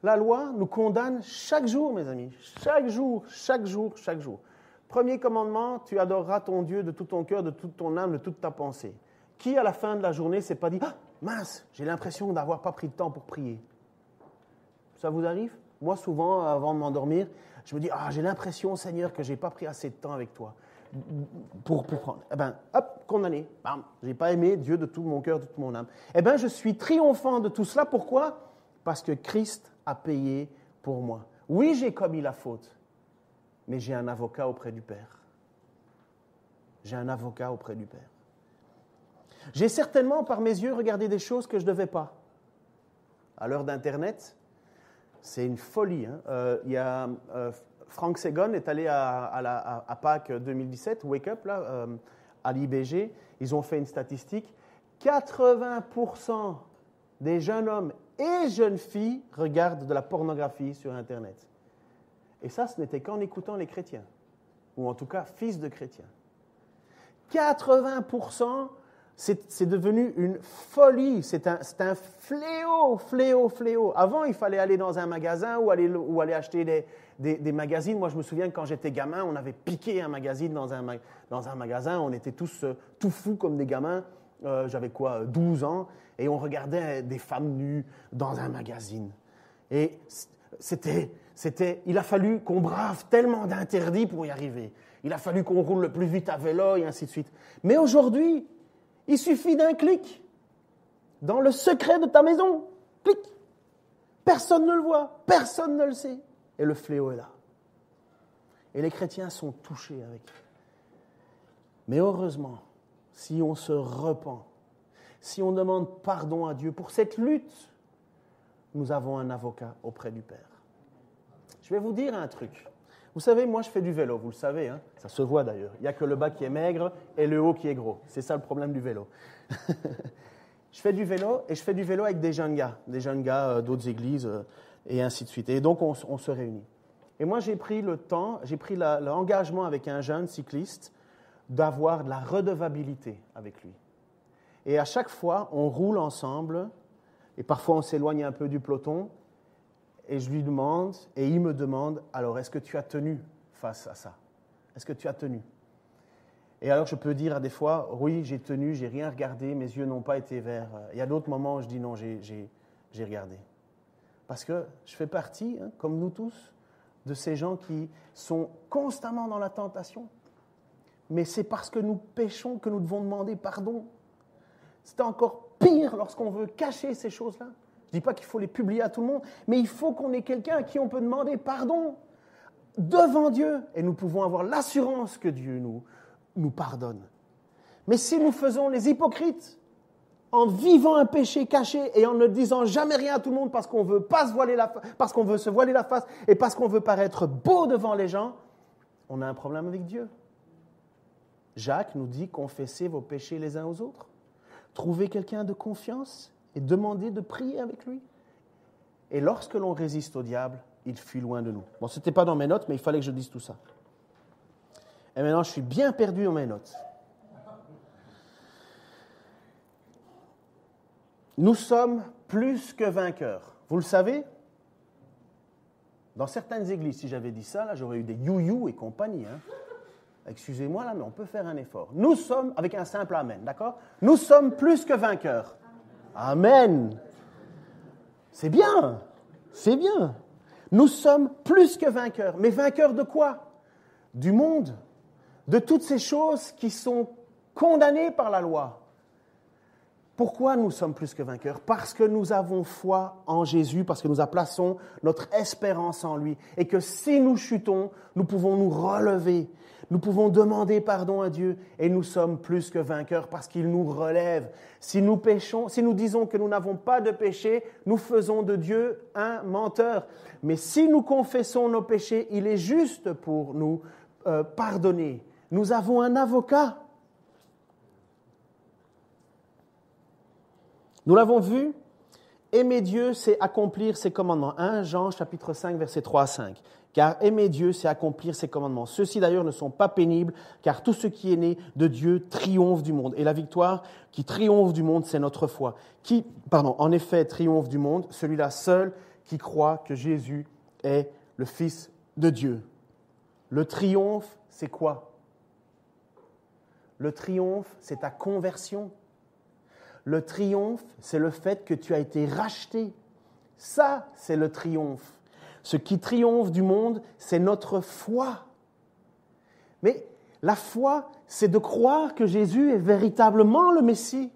La loi nous condamne chaque jour, mes amis. Chaque jour, chaque jour, chaque jour. Premier commandement, tu adoreras ton Dieu de tout ton cœur, de toute ton âme, de toute ta pensée. Qui, à la fin de la journée, s'est pas dit « Ah, mince, j'ai l'impression d'avoir pas pris le temps pour prier. » Ça vous arrive? Moi, souvent, avant de m'endormir, je me dis « Ah, j'ai l'impression, Seigneur, que j'ai pas pris assez de temps avec toi pour prendre. » Eh bien, hop, condamné. Bam, j'ai pas aimé Dieu de tout mon cœur, de toute mon âme. Eh bien, je suis triomphant de tout cela. Pourquoi? Parce que Christ a payé pour moi. Oui, j'ai commis la faute, mais j'ai un avocat auprès du Père. J'ai un avocat auprès du Père. J'ai certainement, par mes yeux, regardé des choses que je ne devais pas. À l'heure d'Internet, c'est une folie. Frank Segon est allé à Pâques 2017, Wake Up, là, à l'IBG. Ils ont fait une statistique. 80% des jeunes hommes et jeunes filles regardent de la pornographie sur Internet. Et ça, ce n'était qu'en écoutant les chrétiens, ou en tout cas, fils de chrétiens. 80%, c'est devenu une folie, c'est un fléau, fléau, fléau. Avant, il fallait aller dans un magasin ou aller acheter des magazines. Moi, je me souviens que quand j'étais gamin, on avait piqué un magazine dans un magasin, on était tous tout fous comme des gamins. J'avais 12 ans, et on regardait des femmes nues dans un magazine. Et il a fallu qu'on brave tellement d'interdits pour y arriver. Il a fallu qu'on roule le plus vite à vélo et ainsi de suite. Mais aujourd'hui, il suffit d'un clic dans le secret de ta maison. Clic. Personne ne le voit, personne ne le sait. Et le fléau est là. Et les chrétiens sont touchés avec. Mais heureusement, si on se repent, si on demande pardon à Dieu pour cette lutte, nous avons un avocat auprès du Père. Je vais vous dire un truc. Vous savez, moi je fais du vélo, vous le savez, hein? Ça se voit d'ailleurs. Il n'y a que le bas qui est maigre et le haut qui est gros. C'est ça le problème du vélo. Je fais du vélo et je fais du vélo avec des jeunes gars d'autres églises et ainsi de suite. Et donc on se réunit. Et moi j'ai pris l'engagement avec un jeune cycliste d'avoir de la redevabilité avec lui. Et à chaque fois, on roule ensemble et parfois on s'éloigne un peu du peloton et je lui demande, et il me demande, alors est-ce que tu as tenu face à ça? Est-ce que tu as tenu? Et alors je peux dire à des fois, oui, j'ai tenu, j'ai rien regardé, mes yeux n'ont pas été vers. Il y a d'autres moments où je dis non, j'ai regardé. Parce que je fais partie, hein, comme nous tous, de ces gens qui sont constamment dans la tentation. Mais c'est parce que nous péchons que nous devons demander pardon. C'est encore pire lorsqu'on veut cacher ces choses-là. Je ne dis pas qu'il faut les publier à tout le monde, mais il faut qu'on ait quelqu'un à qui on peut demander pardon devant Dieu. Et nous pouvons avoir l'assurance que Dieu nous pardonne. Mais si nous faisons les hypocrites, en vivant un péché caché et en ne disant jamais rien à tout le monde parce qu'on veut se voiler la face et parce qu'on veut paraître beau devant les gens, on a un problème avec Dieu. Jacques nous dit, confessez vos péchés les uns aux autres. Trouvez quelqu'un de confiance et demandez de prier avec lui. Et lorsque l'on résiste au diable, il fuit loin de nous. Bon, ce n'était pas dans mes notes, mais il fallait que je dise tout ça. Et maintenant, je suis bien perdu dans mes notes. Nous sommes plus que vainqueurs. Vous le savez? Dans certaines églises, si j'avais dit ça, là, j'aurais eu des you-you et compagnie. Hein. Excusez-moi, là, mais on peut faire un effort. Nous sommes, avec un simple amen, d'accord? Nous sommes plus que vainqueurs. Amen. C'est bien. C'est bien. Nous sommes plus que vainqueurs. Mais vainqueurs de quoi? Du monde. De toutes ces choses qui sont condamnées par la loi. Pourquoi nous sommes plus que vainqueurs? Parce que nous avons foi en Jésus, parce que nous plaçons notre espérance en lui. Et que si nous chutons, nous pouvons nous relever. Nous pouvons demander pardon à Dieu et nous sommes plus que vainqueurs parce qu'il nous relève. Si nous péchons, si nous disons que nous n'avons pas de péché, nous faisons de Dieu un menteur. Mais si nous confessons nos péchés, il est juste pour nous pardonner. Nous avons un avocat. Nous l'avons vu, aimer Dieu, c'est accomplir ses commandements. 1 Jean chapitre 5, versets 3 à 5. Car aimer Dieu, c'est accomplir ses commandements. Ceux-ci d'ailleurs ne sont pas pénibles, car tout ce qui est né de Dieu triomphe du monde. Et la victoire qui triomphe du monde, c'est notre foi. En effet, triomphe du monde, celui-là seul qui croit que Jésus est le Fils de Dieu. Le triomphe, c'est quoi? Le triomphe, c'est ta conversion. Le triomphe, c'est le fait que tu as été racheté. Ça, c'est le triomphe. Ce qui triomphe du monde, c'est notre foi. Mais la foi, c'est de croire que Jésus est véritablement le Messie.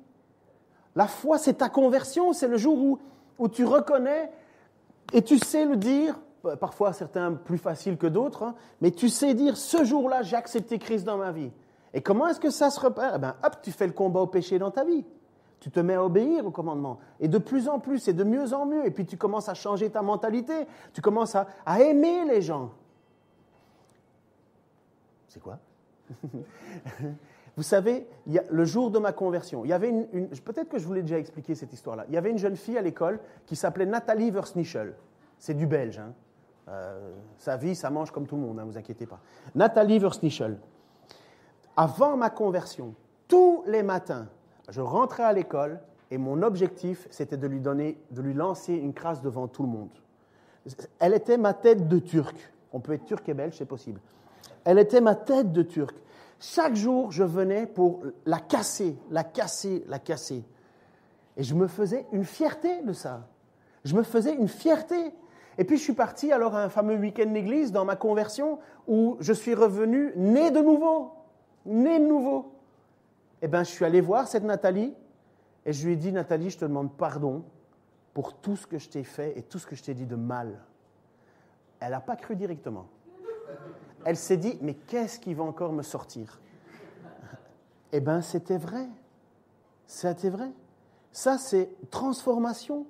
La foi, c'est ta conversion, c'est le jour où tu reconnais et tu sais le dire, parfois certains plus faciles que d'autres, hein, mais tu sais dire, ce jour-là, j'ai accepté Christ dans ma vie. Et comment est-ce que ça se repère? Eh bien, hop, tu fais le combat au péché dans ta vie. Tu te mets à obéir au commandement. Et de plus en plus, et de mieux en mieux. Et puis tu commences à changer ta mentalité. Tu commences à aimer les gens. C'est quoi? Vous savez, le jour de ma conversion, il y avait peut-être que je vous l'ai déjà expliqué cette histoire-là. Il y avait une jeune fille à l'école qui s'appelait Nathalie Versnichel. C'est du belge. Hein. Sa vie, ça mange comme tout le monde, ne vous inquiétez pas. Nathalie Versnichel. Avant ma conversion, tous les matins, je rentrais à l'école et mon objectif, c'était de lui lancer une crasse devant tout le monde. Elle était ma tête de Turc. On peut être turc et belge, c'est possible. Elle était ma tête de Turc. Chaque jour, je venais pour la casser. Et je me faisais une fierté de ça. Je me faisais une fierté. Et puis, je suis parti alors à un fameux week-end d'église dans ma conversion où je suis revenu né de nouveau. Né de nouveau. Eh bien, je suis allé voir cette Nathalie et je lui ai dit, Nathalie, je te demande pardon pour tout ce que je t'ai fait et tout ce que je t'ai dit de mal. Elle n'a pas cru directement. Elle s'est dit, mais qu'est-ce qui va encore me sortir? Eh bien, c'était vrai. C'était vrai. Ça, c'est transformation.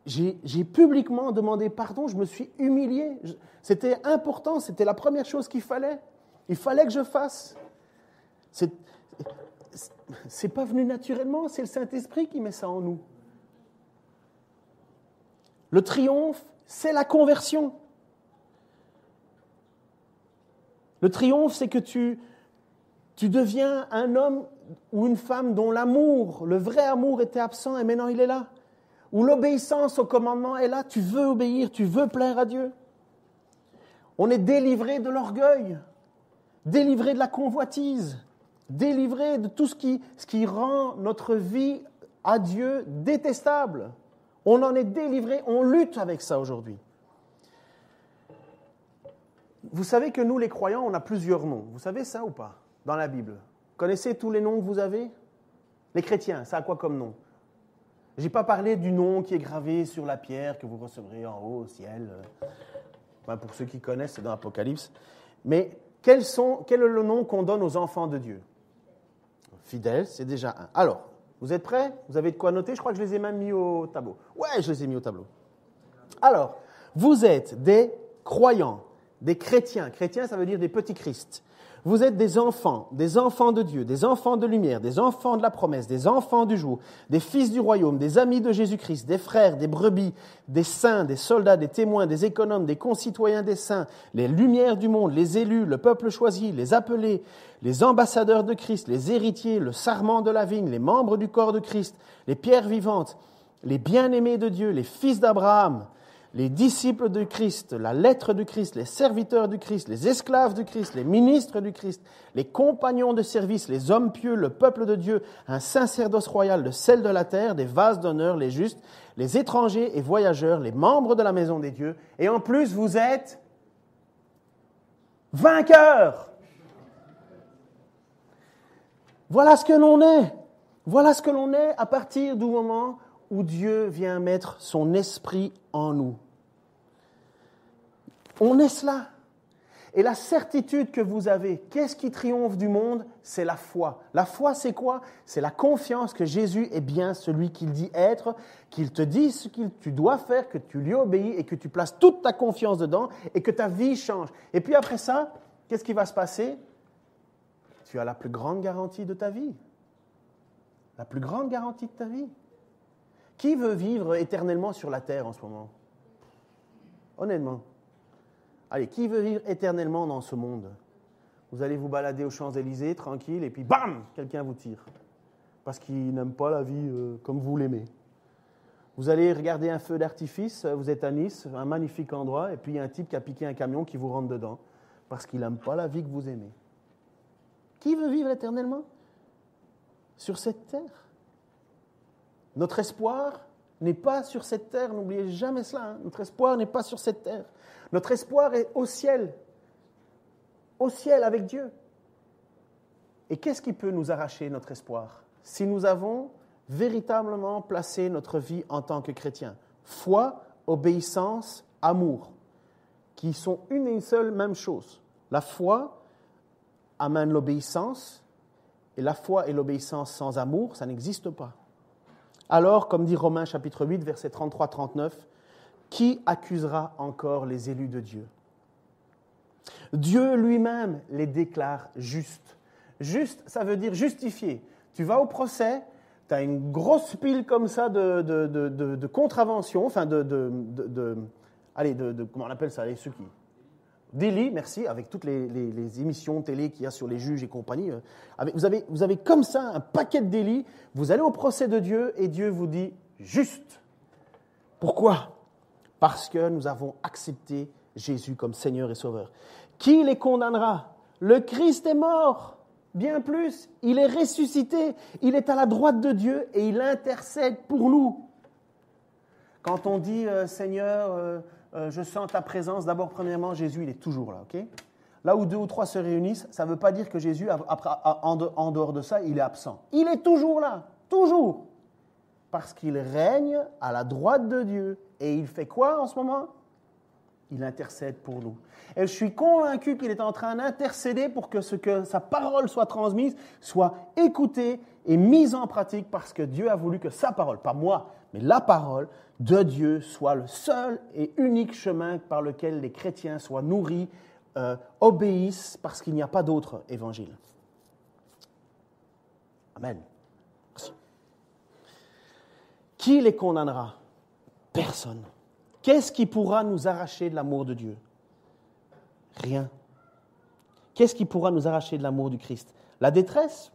J'ai publiquement demandé pardon, je me suis humilié. C'était important, c'était la première chose qu'il fallait. Il fallait que je fasse. C'est pas venu naturellement, c'est le Saint-Esprit qui met ça en nous. Le triomphe, c'est la conversion. Le triomphe, c'est que tu deviens un homme ou une femme dont l'amour, le vrai amour était absent et maintenant il est là. Où l'obéissance au commandement est là, tu veux obéir, tu veux plaire à Dieu. On est délivré de l'orgueil, délivré de la convoitise, délivré de tout ce qui rend notre vie à Dieu détestable. On en est délivré, on lutte avec ça aujourd'hui. Vous savez que nous, les croyants, on a plusieurs noms. Vous savez ça ou pas, dans la Bible? Connaissez tous les noms que vous avez? Les chrétiens, ça a quoi comme nom? Je n'ai pas parlé du nom qui est gravé sur la pierre que vous recevrez en haut au ciel. Pour ceux qui connaissent, c'est dans l'Apocalypse. Mais quel est le nom qu'on donne aux enfants de Dieu? Fidèles, c'est déjà un. Alors, vous êtes prêts? Vous avez de quoi noter? Je crois que je les ai même mis au tableau. Ouais, je les ai mis au tableau. Alors, vous êtes des croyants, des chrétiens. Chrétiens, ça veut dire des petits Christ. Vous êtes des enfants de Dieu, des enfants de lumière, des enfants de la promesse, des enfants du jour, des fils du royaume, des amis de Jésus-Christ, des frères, des brebis, des saints, des soldats, des témoins, des économes, des concitoyens des saints, les lumières du monde, les élus, le peuple choisi, les appelés, les ambassadeurs de Christ, les héritiers, le sarment de la vigne, les membres du corps de Christ, les pierres vivantes, les bien-aimés de Dieu, les fils d'Abraham, les disciples de Christ, la lettre du Christ, les serviteurs du Christ, les esclaves du Christ, les ministres du Christ, les compagnons de service, les hommes pieux, le peuple de Dieu, un sacerdoce royal, le sel de la terre, des vases d'honneur, les justes, les étrangers et voyageurs, les membres de la maison des dieux. Et en plus, vous êtes vainqueurs. Voilà ce que l'on est. Voilà ce que l'on est à partir du moment où Dieu vient mettre son esprit en nous. On est cela. Et la certitude que vous avez, qu'est-ce qui triomphe du monde? C'est la foi. La foi, c'est quoi? C'est la confiance que Jésus est bien celui qu'il dit être, qu'il te dit ce que tu dois faire, que tu lui obéis et que tu places toute ta confiance dedans et que ta vie change. Et puis après ça, qu'est-ce qui va se passer? Tu as la plus grande garantie de ta vie. La plus grande garantie de ta vie. Qui veut vivre éternellement sur la terre en ce moment? Honnêtement. Allez, qui veut vivre éternellement dans ce monde? Vous allez vous balader aux Champs-Élysées, tranquille, et puis bam, quelqu'un vous tire. Parce qu'il n'aime pas la vie comme vous l'aimez. Vous allez regarder un feu d'artifice, vous êtes à Nice, un magnifique endroit, et puis il y a un type qui a piqué un camion qui vous rentre dedans. Parce qu'il n'aime pas la vie que vous aimez. Qui veut vivre éternellement sur cette terre? Notre espoir n'est pas sur cette terre, n'oubliez jamais cela. Hein. Notre espoir n'est pas sur cette terre. Notre espoir est au ciel avec Dieu. Et qu'est-ce qui peut nous arracher notre espoir? Si nous avons véritablement placé notre vie en tant que chrétiens. Foi, obéissance, amour, qui sont une et une seule même chose. La foi amène l'obéissance, et la foi et l'obéissance sans amour, ça n'existe pas. Alors, comme dit Romains chapitre 8, versets 33-39, qui accusera encore les élus de Dieu? Dieu lui-même les déclare justes. Juste, ça veut dire justifié. Tu vas au procès, tu as une grosse pile comme ça de contraventions, enfin comment on appelle ça, ceux qui... Délits, merci, avec toutes les émissions télé qu'il y a sur les juges et compagnie. Vous avez comme ça un paquet de délits. Vous allez au procès de Dieu et Dieu vous dit juste. Pourquoi? Parce que nous avons accepté Jésus comme Seigneur et Sauveur. Qui les condamnera? Le Christ est mort. Bien plus, il est ressuscité. Il est à la droite de Dieu et il intercède pour nous. Quand on dit Seigneur... je sens ta présence. D'abord, premièrement, Jésus, il est toujours là, ok? Là où 2 ou 3 se réunissent, ça ne veut pas dire que Jésus, en dehors de ça, il est absent. Il est toujours là, toujours. Parce qu'il règne à la droite de Dieu. Et il fait quoi en ce moment? il intercède pour nous. Et je suis convaincu qu'il est en train d'intercéder pour que ce que sa parole soit transmise, soit écoutée et mise en pratique parce que Dieu a voulu que sa parole, pas moi, mais la parole de Dieu soit le seul et unique chemin par lequel les chrétiens soient nourris, obéissent parce qu'il n'y a pas d'autre évangile. Amen. Merci. Qui les condamnera? Personne. Qu'est-ce qui pourra nous arracher de l'amour de Dieu? Rien. Qu'est-ce qui pourra nous arracher de l'amour du Christ? La détresse,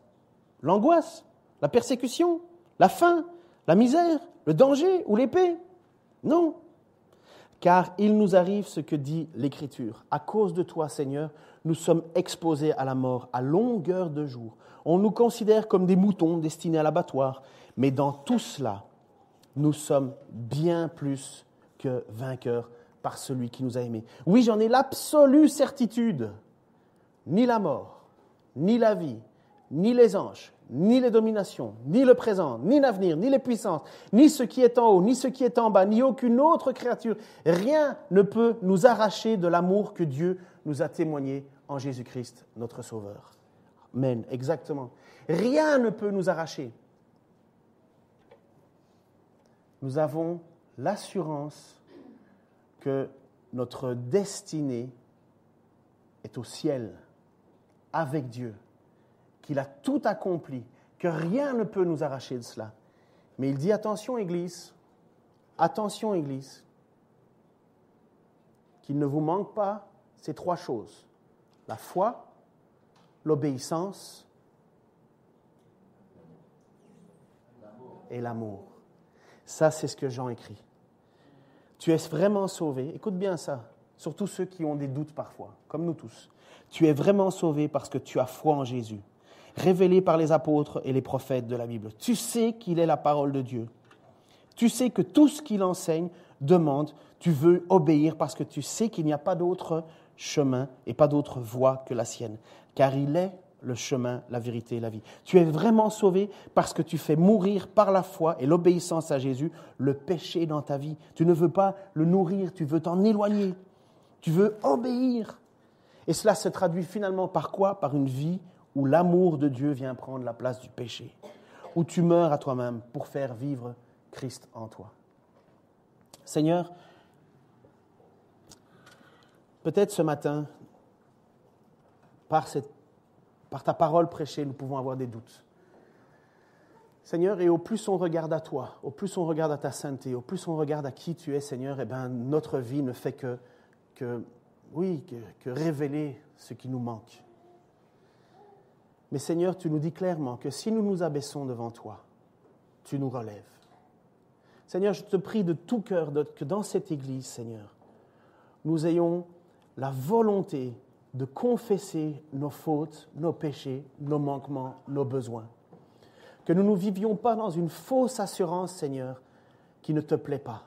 l'angoisse, la persécution, la faim, la misère, le danger ou l'épée? Non. Car il nous arrive ce que dit l'Écriture. À cause de toi, Seigneur, nous sommes exposés à la mort à longueur de jour. On nous considère comme des moutons destinés à l'abattoir. Mais dans tout cela, nous sommes bien plus que vainqueurs par celui qui nous a aimés. Oui, j'en ai l'absolue certitude. Ni la mort, ni la vie, ni les anges, ni les dominations, ni le présent, ni l'avenir, ni les puissances, ni ce qui est en haut, ni ce qui est en bas, ni aucune autre créature. Rien ne peut nous arracher de l'amour que Dieu nous a témoigné en Jésus-Christ, notre Sauveur. Amen, exactement. Rien ne peut nous arracher. Nous avons l'assurance que notre destinée est au ciel, avec Dieu, qu'il a tout accompli, que rien ne peut nous arracher de cela. Mais il dit attention Église, qu'il ne vous manque pas ces trois choses, la foi, l'obéissance et l'amour. Ça, c'est ce que Jean écrit. Tu es vraiment sauvé, écoute bien ça, surtout ceux qui ont des doutes parfois, comme nous tous. Tu es vraiment sauvé parce que tu as foi en Jésus, révélé par les apôtres et les prophètes de la Bible. Tu sais qu'il est la parole de Dieu. Tu sais que tout ce qu'il enseigne, demande, tu veux obéir parce que tu sais qu'il n'y a pas d'autre chemin et pas d'autre voie que la sienne, car il est le chemin, la vérité et la vie. Tu es vraiment sauvé parce que tu fais mourir par la foi et l'obéissance à Jésus le péché dans ta vie. Tu ne veux pas le nourrir, tu veux t'en éloigner. Tu veux obéir. Et cela se traduit finalement par quoi? Par une vie où l'amour de Dieu vient prendre la place du péché, où tu meurs à toi-même pour faire vivre Christ en toi. Seigneur, peut-être ce matin, par ta parole prêchée, nous pouvons avoir des doutes. Seigneur, et au plus on regarde à toi, au plus on regarde à ta sainteté, au plus on regarde à qui tu es, Seigneur, eh bien, notre vie ne fait que révéler ce qui nous manque. Mais Seigneur, tu nous dis clairement que si nous nous abaissons devant toi, tu nous relèves. Seigneur, je te prie de tout cœur que dans cette Église, Seigneur, nous ayons la volonté de confesser nos fautes, nos péchés, nos manquements, nos besoins. Que nous ne vivions pas dans une fausse assurance, Seigneur, qui ne te plaît pas,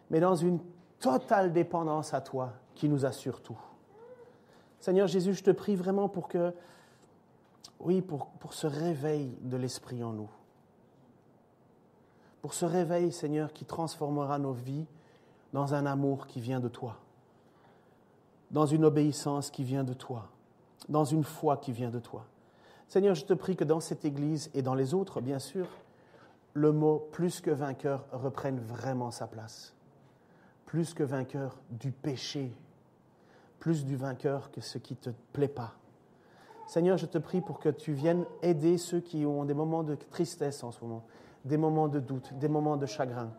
mais dans une totale dépendance à toi qui nous assure tout. Seigneur Jésus, je te prie vraiment pour ce réveil de l'Esprit en nous. Pour ce réveil, Seigneur, qui transformera nos vies dans un amour qui vient de toi, dans une obéissance qui vient de toi, dans une foi qui vient de toi. Seigneur, je te prie que dans cette Église et dans les autres, bien sûr, le mot « plus que vainqueur » reprenne vraiment sa place. Plus que vainqueur du péché, plus du vainqueur que ce qui ne te plaît pas. Seigneur, je te prie pour que tu viennes aider ceux qui ont des moments de tristesse en ce moment, des moments de doute, des moments de chagrin.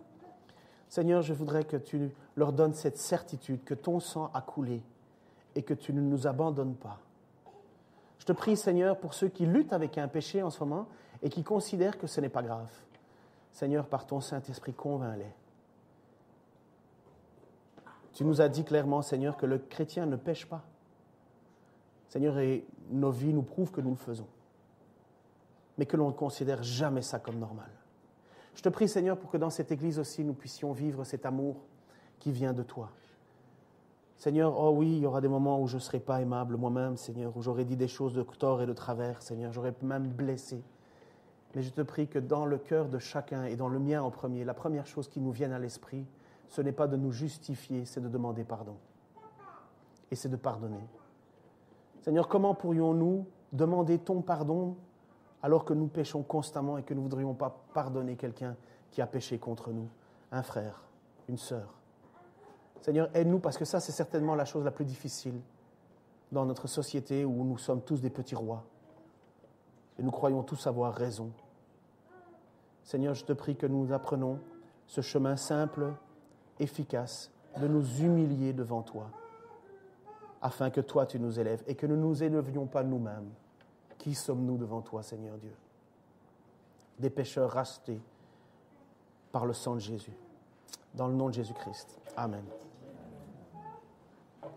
Seigneur, je voudrais que tu leur donnes cette certitude que ton sang a coulé et que tu ne nous abandonnes pas. Je te prie, Seigneur, pour ceux qui luttent avec un péché en ce moment et qui considèrent que ce n'est pas grave. Seigneur, par ton Saint-Esprit, convainc-les. Tu nous as dit clairement, Seigneur, que le chrétien ne pêche pas. Seigneur, et nos vies nous prouvent que nous le faisons, mais que l'on ne considère jamais ça comme normal. Je te prie, Seigneur, pour que dans cette Église aussi, nous puissions vivre cet amour qui vient de toi. Seigneur, oh oui, il y aura des moments où je ne serai pas aimable moi-même, Seigneur, où j'aurais dit des choses de tort et de travers, Seigneur, j'aurais même blessé. Mais je te prie que dans le cœur de chacun et dans le mien en premier, la première chose qui nous vienne à l'esprit, ce n'est pas de nous justifier, c'est de demander pardon. et c'est de pardonner. Seigneur, comment pourrions-nous demander ton pardon alors que nous péchons constamment et que nous ne voudrions pas pardonner quelqu'un qui a péché contre nous, un frère, une sœur? Seigneur, aide-nous parce que ça, c'est certainement la chose la plus difficile dans notre société où nous sommes tous des petits rois et nous croyons tous avoir raison. Seigneur, je te prie que nous apprenons ce chemin simple, efficace, de nous humilier devant toi, afin que toi tu nous élèves et que nous ne nous élevions pas nous-mêmes. Qui sommes-nous devant toi, Seigneur Dieu? Des pécheurs rachetés par le sang de Jésus. Dans le nom de Jésus-Christ. Amen.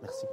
Merci.